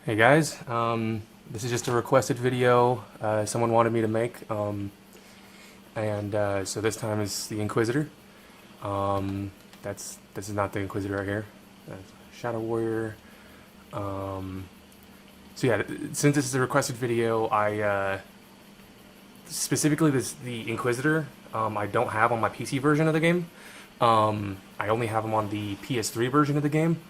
Hey guys, this is just a requested video someone wanted me to make, so this time is the Inquisitor. This is not the Inquisitor right here. That's Shadow Warrior. So yeah, since this is a requested video, I specifically the Inquisitor. I don't have on my PC version of the game. I only have him on the PS3 version of the game.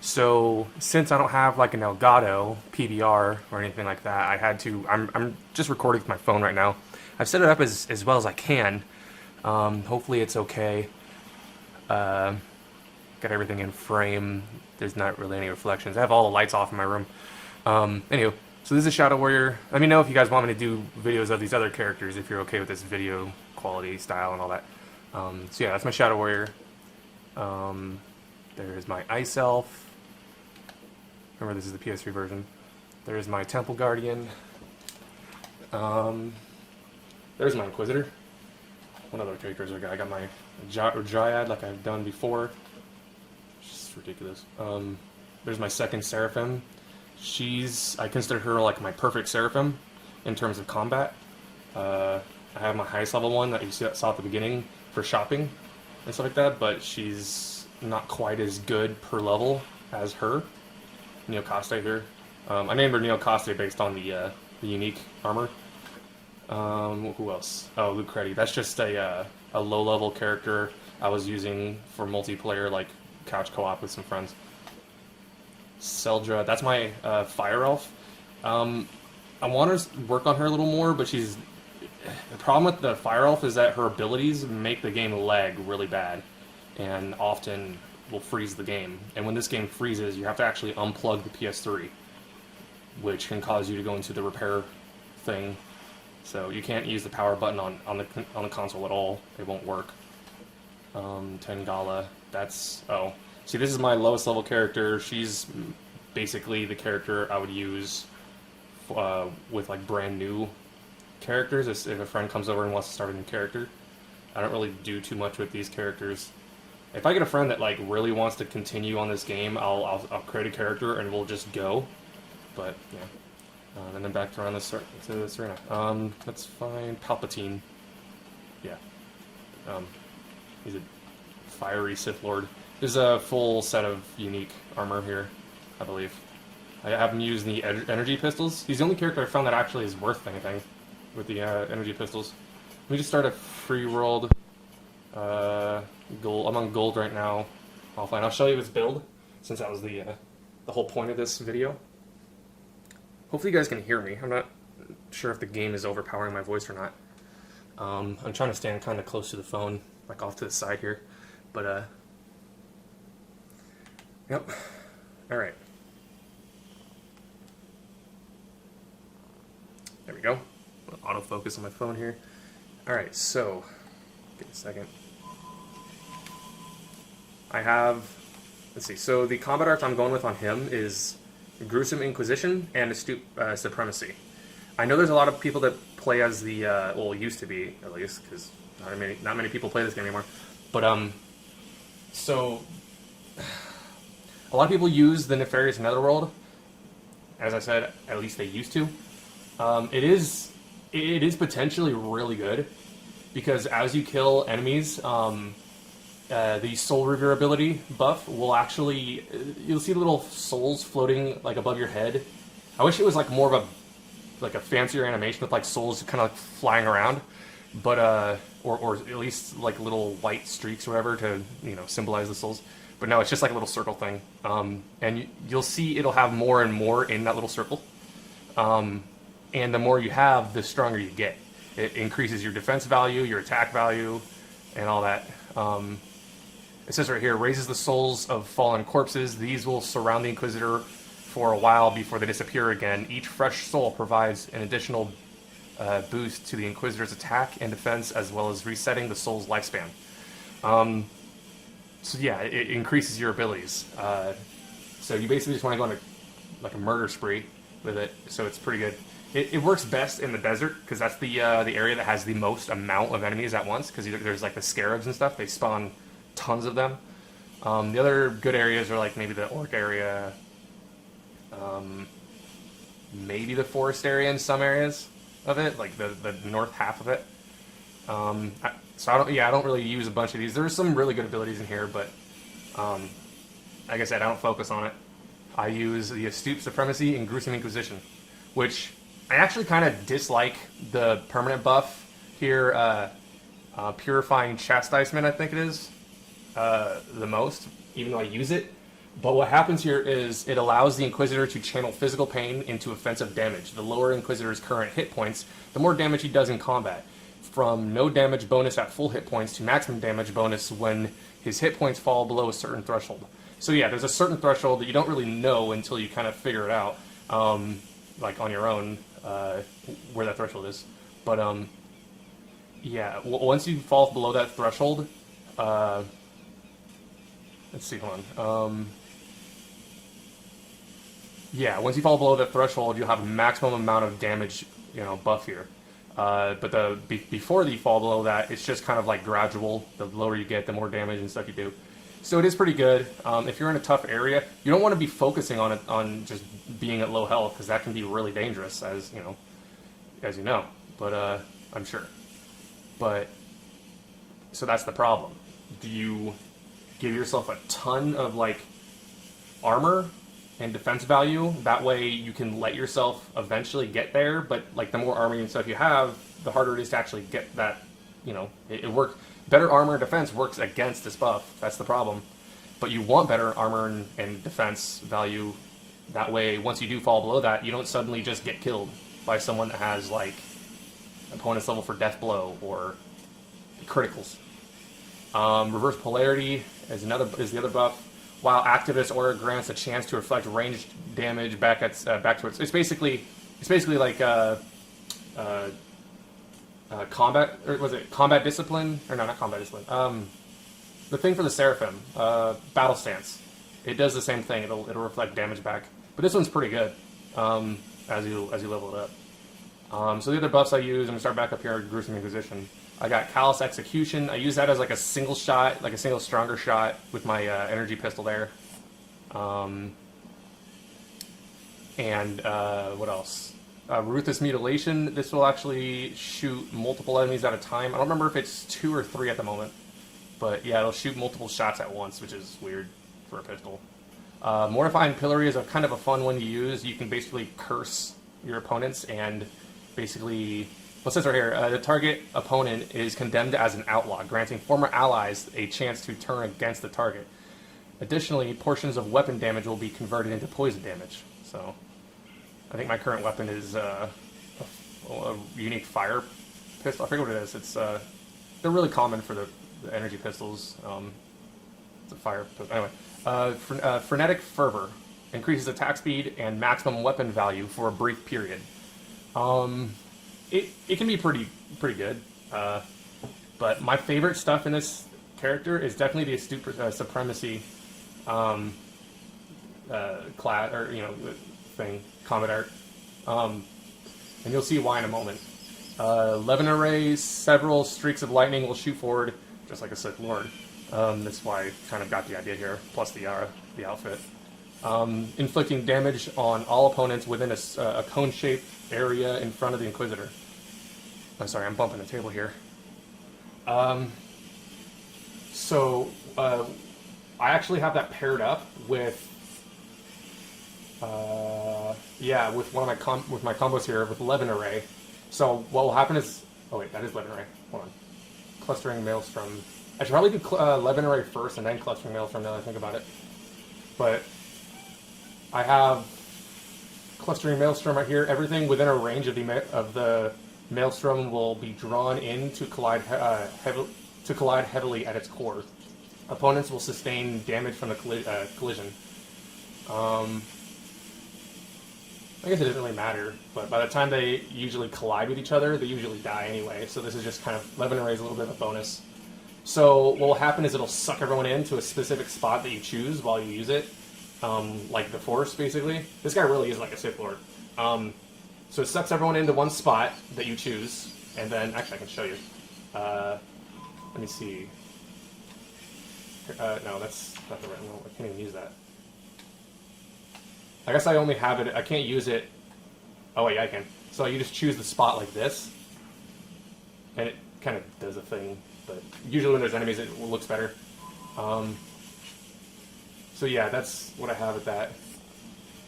So since I don't have like an Elgato PVR or anything like that, I had to. I'm just recording with my phone right now. I've set it up as well as I can. Hopefully it's okay. Got everything in frame. There's not really any reflections. I have all the lights off in my room. Anywho, so this is Shadow Warrior. Let me know if you guys want me to do videos of these other characters, if you're okay with this video quality, style, and all that. So yeah, that's my Shadow Warrior. There's my Ice Elf. Remember, this is the PS3 version. There's my Temple Guardian. There's my Inquisitor. What other characters I got? I got my Dryad, like I've done before. It's just ridiculous. There's my second Seraphim. I consider her like my perfect Seraphim in terms of combat. I have my highest level one that you saw at the beginning for shopping and stuff like that, but she's not quite as good per level as her. Neocaste here. I named her Neocaste based on the unique armor. Who else? Oh, Lucretti. That's just a low-level character I was using for multiplayer, like couch co-op with some friends. Seldra. That's my fire elf. I want to work on her a little more, but the problem with the fire elf is that her abilities make the game lag really bad, and often will freeze the game. And when this game freezes, you have to actually unplug the PS3, which can cause you to go into the repair thing. So you can't use the power button on the console at all. It won't work. Tengala. See, this is my lowest level character. She's basically the character I would use with like brand new characters. If a friend comes over and wants to start a new character, I don't really do too much with these characters. If I get a friend that like really wants to continue on this game, I'll create a character and we'll just go. But yeah, and then back around to this arena. That's fine. Palpatine. Yeah. He's a fiery Sith Lord. There's a full set of unique armor here, I believe. I haven't used the energy pistols. He's the only character I found that actually is worth anything with the energy pistols. Let me just start a free world. Gold. I'm on gold right now. Offline. I'll show you his build, since that was the whole point of this video. Hopefully you guys can hear me. I'm not sure if the game is overpowering my voice or not. I'm trying to stand kind of close to the phone, like off to the side here. But, yep. Alright. There we go. Autofocus on my phone here. Alright, so, give me a second. I have, let's see, so the combat art I'm going with on him is Gruesome Inquisition and Astute Supremacy. I know there's a lot of people that play as the, well, used to be, at least, because not many people play this game anymore. But, so, a lot of people use the Nefarious Netherworld. As I said, at least they used to. It is potentially really good, because as you kill enemies, the Soul Reaver ability buff will actually, you'll see little souls floating like above your head. I wish it was like more of a fancier animation with like souls kind of like flying around, but or at least like little white streaks or whatever to symbolize the souls. But no, it's just like a little circle thing, and you'll see it'll have more and more in that little circle, and the more you have, the stronger you get. It increases your defense value, your attack value, and all that. It says right here, raises the souls of fallen corpses. These will surround the Inquisitor for a while before they disappear again. Each fresh soul provides an additional boost to the Inquisitor's attack and defense, as well as resetting the soul's lifespan. So yeah, it increases your abilities. So you basically just want to go on like a murder spree with it, so it's pretty good. It works best in the desert, because that's the area that has the most amount of enemies at once, because there's like the scarabs and stuff. They spawn tons of them. The other good areas are like maybe the orc area, maybe the forest area in some areas of it, like the north half of it. So I don't really use a bunch of these. There's some really good abilities in here, but like I said, I don't focus on it. I use the Astute Supremacy and Gruesome Inquisition, which I actually kind of dislike the permanent buff here, Purifying Chastisement, I think it is, the most, even though I use it. But what happens here is it allows the Inquisitor to channel physical pain into offensive damage. The lower Inquisitor's current hit points, the more damage he does in combat. From no damage bonus at full hit points to maximum damage bonus when his hit points fall below a certain threshold. So yeah, there's a certain threshold that you don't really know until you kind of figure it out, like on your own, where that threshold is. But yeah, once you fall below that threshold, let's see, hold on. Yeah, once you fall below that threshold, you'll have a maximum amount of damage, buff here. But before you fall below that, it's just kind of like gradual. The lower you get, the more damage and stuff you do. So it is pretty good. If you're in a tough area, you don't want to be focusing on it on just being at low health, because that can be really dangerous, as you know. But I'm sure. But so that's the problem. Do you give yourself a ton of like armor and defense value? That way you can let yourself eventually get there. But like the more armor and stuff you have, the harder it is to actually get that. It works. Better armor and defense works against this buff. That's the problem. But you want better armor and defense value. That way, once you do fall below that, you don't suddenly just get killed by someone that has like opponent's level for death blow or criticals. Reverse polarity is the other buff. While active, this aura grants a chance to reflect ranged damage back towards. It's basically like combat, or was it combat discipline? Or no, not combat discipline. The thing for the Seraphim, battle stance. It does the same thing. It'll reflect damage back, but this one's pretty good as you level it up. So the other buffs I use, I'm gonna start back up here. Gruesome Inquisition. I got Callous Execution. I use that as like a single shot, like a single stronger shot with my energy pistol there. And what else? Ruthless Mutilation. This will actually shoot multiple enemies at a time. I don't remember if it's 2 or 3 at the moment. But yeah, it'll shoot multiple shots at once, which is weird for a pistol. Mortifying Pillory is a kind of a fun one to use. You can basically curse your opponents and basically... Well, it says right here, the target opponent is condemned as an outlaw, granting former allies a chance to turn against the target. Additionally, portions of weapon damage will be converted into poison damage. So, I think my current weapon is a unique fire pistol. I forget what it is. It's they're really common for the energy pistols. It's a fire pistol. Anyway, Frenetic Fervor increases attack speed and maximum weapon value for a brief period. It can be pretty good, but my favorite stuff in this character is definitely the Astute Supremacy class, or thing, combat art, and you'll see why in a moment. Levin Arrays, several streaks of lightning will shoot forward, just like a Sith Lord. That's why I kind of got the idea here, plus the outfit. Inflicting damage on all opponents within a cone-shaped area in front of the Inquisitor. I'm sorry, I'm bumping the table here. So I actually have that paired up with with one of my combos here with Levin Array. So what will happen is, oh wait, that is Levin Array. Hold on, Clustering Maelstrom. I should probably do Levin Array first and then Clustering Maelstrom now that I think about it. But I have Clustering Maelstrom right here. Everything within a range of the Maelstrom will be drawn in to collide heavily at its core. Opponents will sustain damage from the collision. I guess it doesn't really matter, but by the time they usually collide with each other, they usually die anyway. So this is just kind of Levin Array is a little bit of a bonus. So what will happen is it'll suck everyone into a specific spot that you choose while you use it. Like the Force, basically. This guy really is like a Sith Lord. So it sucks everyone into one spot that you choose, and then, actually I can show you. Let me see. No, that's not the right one. I can't even use that. I guess I only have it, I can't use it Oh wait, I can. So you just choose the spot like this, and it kind of does a thing. But usually when there's enemies, it looks better. So yeah, that's what I have with that.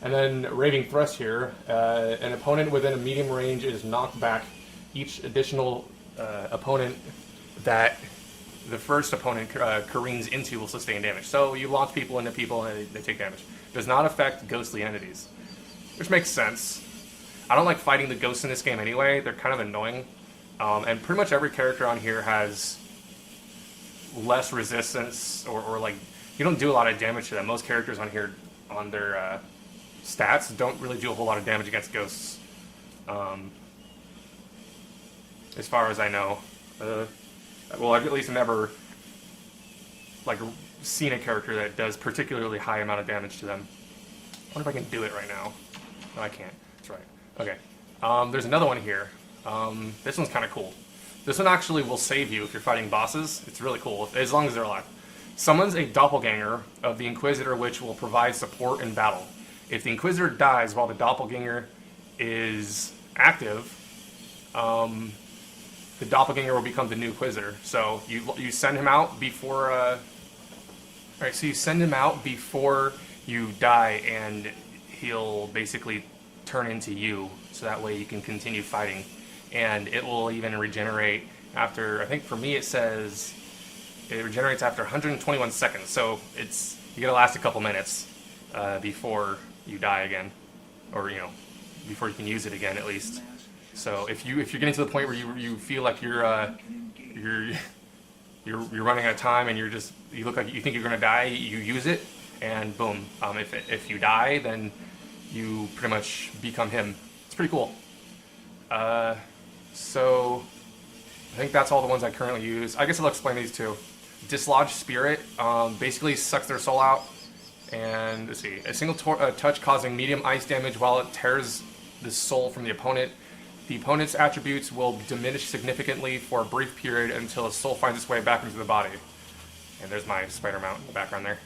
And then Raving Thrust here. An opponent within a medium range is knocked back. Each additional opponent that the first opponent careens into will sustain damage. So you launch people into people and they take damage. Does not affect ghostly entities, which makes sense. I don't like fighting the ghosts in this game anyway. They're kind of annoying. And pretty much every character on here has less resistance or like, you don't do a lot of damage to them. Most characters on here, on their stats, don't really do a whole lot of damage against ghosts. As far as I know. Well, I've at least never like seen a character that does particularly high amount of damage to them. I wonder if I can do it right now. No, I can't. That's right. Okay. There's another one here. This one's kind of cool. This one actually will save you if you're fighting bosses. It's really cool, as long as they're alive. Summons a doppelganger of the Inquisitor, which will provide support in battle. If the Inquisitor dies while the doppelganger is active, the doppelganger will become the new Inquisitor. So you send him out before. Alright, so you send him out before you die, and he'll basically turn into you. So that way you can continue fighting, and it will even regenerate after. I think for me it says it regenerates after 121 seconds. So you gotta last a couple minutes before you die again, or before you can use it again at least. So if you're getting to the point where you feel like you're running out of time and you look like you think you're gonna die, you use it, and boom. If you die, then you pretty much become him. It's pretty cool. So I think that's all the ones I currently use. I guess I'll explain these two. Dislodge Spirit basically sucks their soul out, and let's see, a single touch causing medium ice damage while it tears the soul from the opponent. The opponent's attributes will diminish significantly for a brief period until his soul finds its way back into the body. And there's my spider mount in the background there.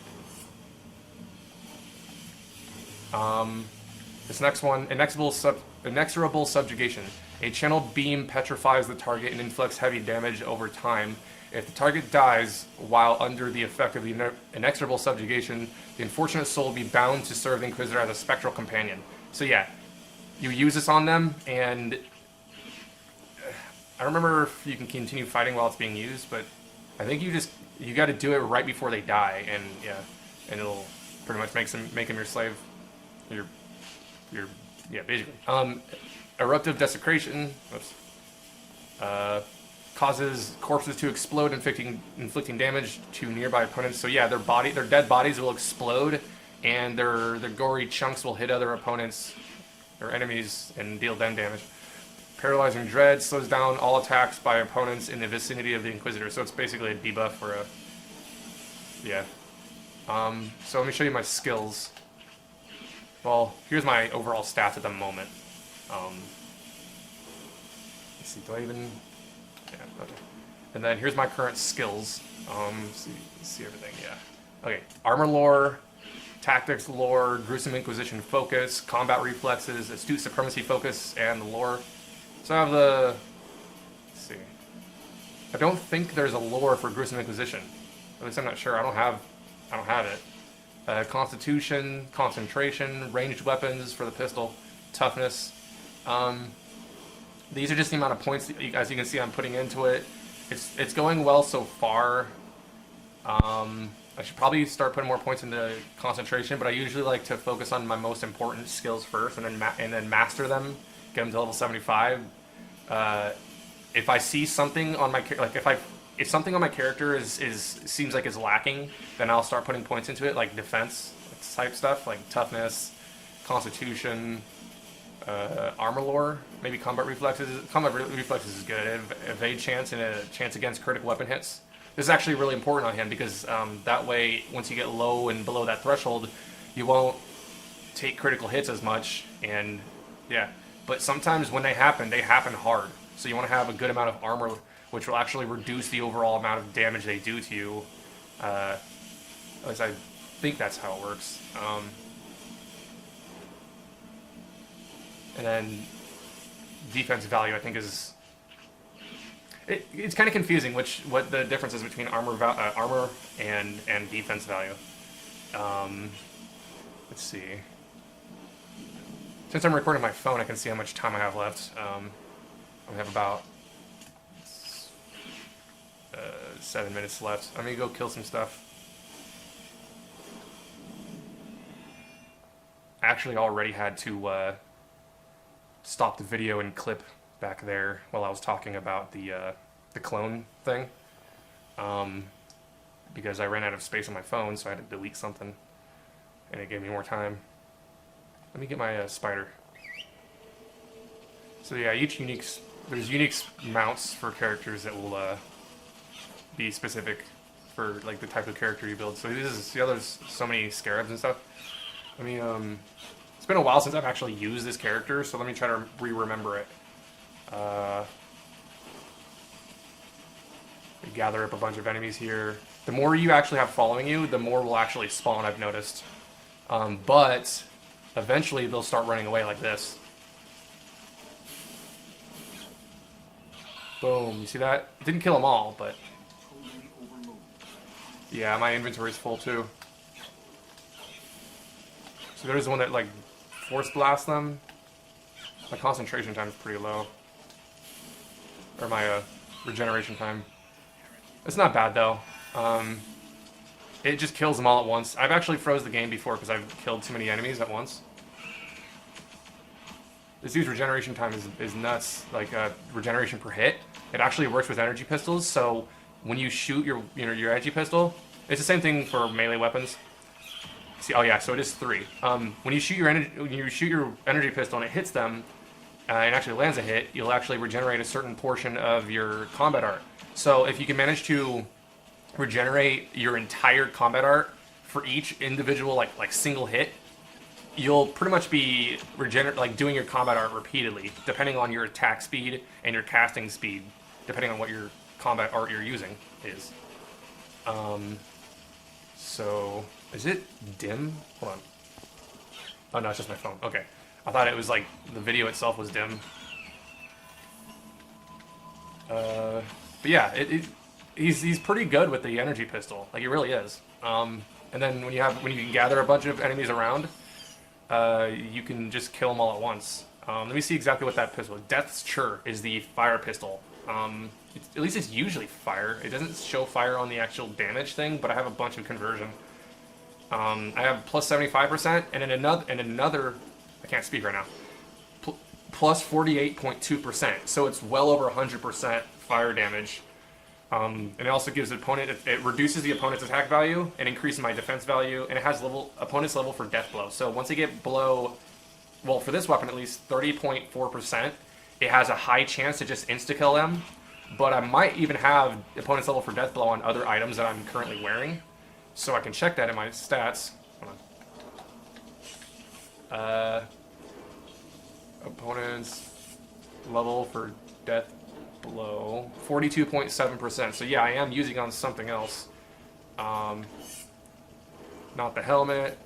This next one, Inexorable Subjugation. A channeled beam petrifies the target and inflicts heavy damage over time. If the target dies while under the effect of the Inexorable Subjugation, the unfortunate soul will be bound to serve the Inquisitor as a spectral companion. So yeah, you use this on them, and I don't remember if you can continue fighting while it's being used, but I think you got to do it right before they die, and yeah, and it'll pretty much make him your slave. Yeah, basically. Eruptive Desecration. Oops. Causes corpses to explode, inflicting damage to nearby opponents. So yeah, their dead bodies will explode, and their gory chunks will hit other opponents or enemies and deal them damage. Paralyzing Dread slows down all attacks by opponents in the vicinity of the Inquisitor. So it's basically a debuff for a. Yeah. So let me show you my skills. Well, here's my overall stats at the moment. Let's see, do I even... Yeah, okay. And then here's my current skills. Let's see everything, yeah. Okay, Armor Lore, Tactics Lore, Gruesome Inquisition Focus, Combat Reflexes, Astute Supremacy Focus, and the Lore. So I have the... Let's see. I don't think there's a lore for Gruesome Inquisition. At least I'm not sure. I don't have it. Constitution, Concentration, Ranged Weapons for the pistol, Toughness. These are just the amount of points that as you can see I'm putting into it. It's going well so far. I should probably start putting more points into Concentration, but I usually like to focus on my most important skills first, and then master them, get them to level 75. If I see something on my if something on my character seems like it's lacking, then I'll start putting points into it, like defense type stuff, like toughness, constitution, armor lore, maybe combat reflexes. Combat reflexes is good. Evade chance and a chance against critical weapon hits. This is actually really important on him because that way, once you get low and below that threshold, you won't take critical hits as much. And yeah, but sometimes when they happen hard. So you want to have a good amount of armor, which will actually reduce the overall amount of damage they do to you. At least I think that's how it works. And then defense value, I think, is... It's kind of confusing what the difference is between armor and defense value. Let's see. Since I'm recording my phone, I can see how much time I have left. I have about 7 minutes left. I'm gonna go kill some stuff. I actually already had to stop the video and clip back there while I was talking about the clone thing, because I ran out of space on my phone, so I had to delete something, and it gave me more time. Let me get my spider. So yeah, there's unique mounts for characters that will be specific for like the type of character you build. So there's so many scarabs and stuff. Let me it's been a while since I've actually used this character, so let me try to remember it. Gather up a bunch of enemies here. The more you actually have following you, the more will actually spawn, I've noticed. But eventually they'll start running away like this. Boom, you see that? Didn't kill them all, but... Yeah, my inventory's full too. So there's one that, like, force blasts them. My concentration time is pretty low. Or my regeneration time. It's not bad, though. It just kills them all at once. I've actually froze the game before because I've killed too many enemies at once. This dude's regeneration time is nuts. Like, regeneration per hit. It actually works with energy pistols, so when you shoot your energy pistol, it's the same thing for melee weapons. See, oh yeah, so it is 3. When you shoot your energy pistol and it hits them, and actually lands a hit, you'll actually regenerate a certain portion of your combat art. So if you can manage to regenerate your entire combat art for each individual like single hit, you'll pretty much be doing your combat art repeatedly, depending on your attack speed and your casting speed, depending on what your combat art you're using is. So is it dim? Hold on. Oh no, it's just my phone. Okay. I thought it was like the video itself was dim. But yeah, he's pretty good with the energy pistol. Like, he really is. And then when you can gather a bunch of enemies around, you can just kill them all at once. Let me see exactly what that pistol is. Death's Chur is the fire pistol. At least it's usually fire. It doesn't show fire on the actual damage thing, but I have a bunch of conversion. I have plus 75%, and in another I can't speak right now. Plus 48.2%, so it's well over 100% fire damage. And it also gives the opponent, it reduces the opponent's attack value and increases my defense value, and it has opponent's level for death blow. So once they get below, well, for this weapon at least 30.4%, it has a high chance to just insta kill them. But I might even have opponent's level for death blow on other items that I'm currently wearing, so I can check that in my stats. Hold on. Opponent's level for death blow, 42.7%. So yeah, I am using on something else. Not the helmet.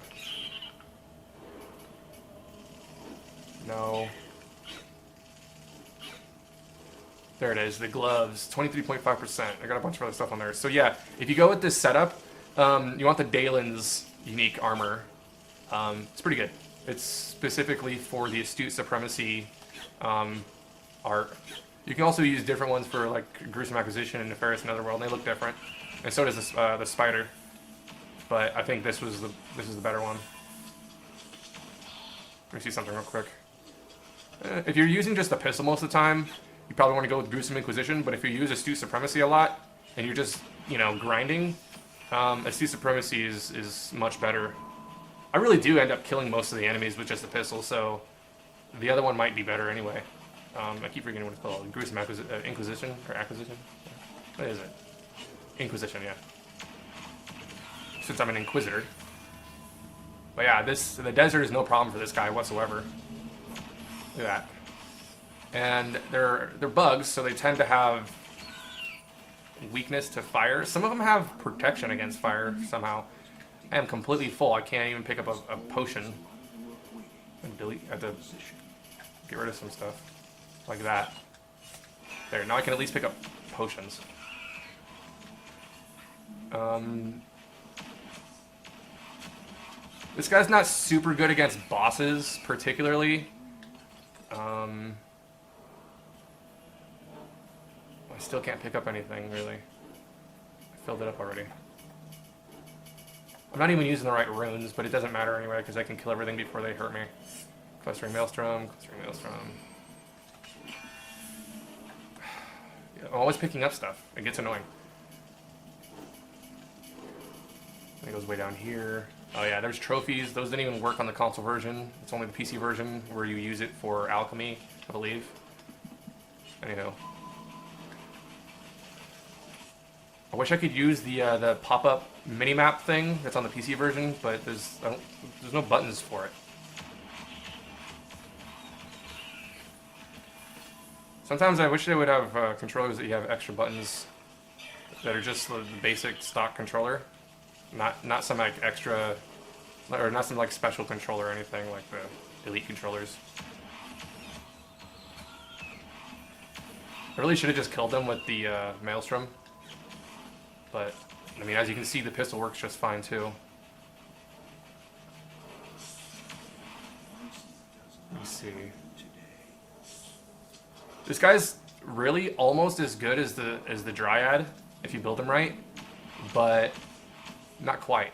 No. There it is, the gloves, 23.5%. I got a bunch of other stuff on there. So yeah, if you go with this setup, you want the Dalen's unique armor. It's pretty good. It's specifically for the Astute Supremacy art. You can also use different ones for like Gruesome Acquisition and Nefarious Netherworld, and they look different. And so does the Spider. But I think this is the better one. Let me see something real quick. If you're using just the pistol most of the time, you probably want to go with Gruesome Inquisition, but if you use Astute Supremacy a lot, and you're just, grinding, Astute Supremacy is much better. I really do end up killing most of the enemies with just the pistol, so the other one might be better anyway. I keep forgetting what it's called. Gruesome Inquisition, or Acquisition? What is it? Inquisition, yeah. Since I'm an Inquisitor. But yeah, the desert is no problem for this guy whatsoever. Look at that. And they're bugs, so they tend to have weakness to fire. Some of them have protection against fire somehow. I am completely full. I can't even pick up a potion. And delete. I have to get rid of some stuff. Like that. There, now I can at least pick up potions. This guy's not super good against bosses, particularly. I still can't pick up anything, really. I filled it up already. I'm not even using the right runes, but it doesn't matter anyway, because I can kill everything before they hurt me. Clustering Maelstrom, Clustering Maelstrom. Yeah, I'm always picking up stuff. It gets annoying. It goes way down here. Oh yeah, there's trophies. Those didn't even work on the console version. It's only the PC version where you use it for alchemy, I believe. Anyhow. I wish I could use the pop-up mini-map thing that's on the PC version, but there's no buttons for it. Sometimes I wish they would have controllers that you have extra buttons that are just the basic stock controller, not some like extra, or not some like special controller or anything like the Elite controllers. I really should have just killed them with the Maelstrom. But, I mean, as you can see, the pistol works just fine, too. Let me see. This guy's really almost as good as the Dryad, if you build him right, but not quite.